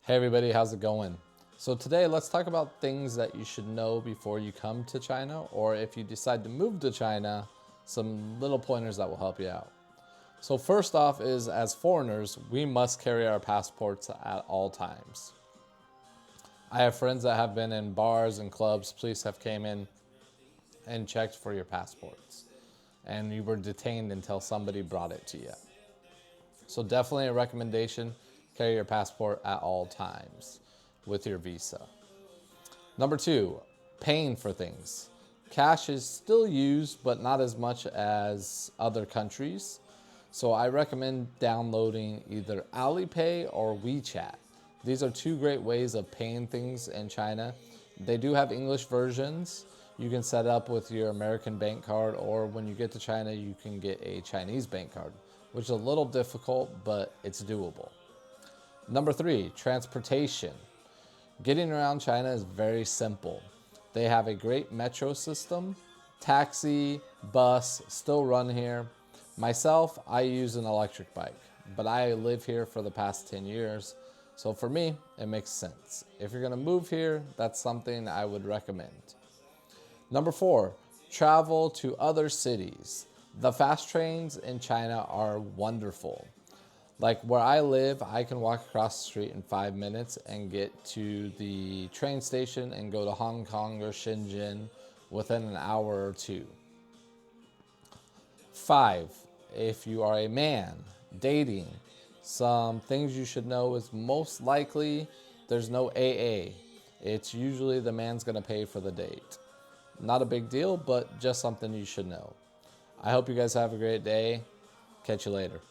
Hey everybody, how's it going? So today let's talk about things that you should know before you come to China, or if you decide to move to China, some little pointers that will help you out. So first off is, as foreigners, we must carry our passports at all times. I have friends that have been in bars and clubs, police have came in and checked for your passports, and you were detained until somebody brought it to you. So definitely a recommendation, carry your passport at all times with your visa. Number two, paying for things. Cash is still used, but not as much as other countries. So I recommend downloading either Alipay or WeChat. These are two great ways of paying things in China. They do have English versions. You can set up with your American bank card, or when you get to China, you can get a Chinese bank card, which is a little difficult, but it's doable. Number three, transportation. Getting around China is very simple. They have a great metro system. Taxi, bus still run here. Myself, I use an electric bike, but I live here for the past 10 years. So for me, it makes sense. If you're gonna move here, that's something I would recommend. Number four, travel to other cities. The fast trains in China are wonderful. Like where I live, I can walk across the street in 5 minutes and get to the train station and go to Hong Kong or Shenzhen within an hour or two. Five, if you are a man dating, some things you should know is most likely there's no AA. It's usually the man's gonna pay for the date. Not a big deal, but just something you should know. I hope you guys have a great day. Catch you later.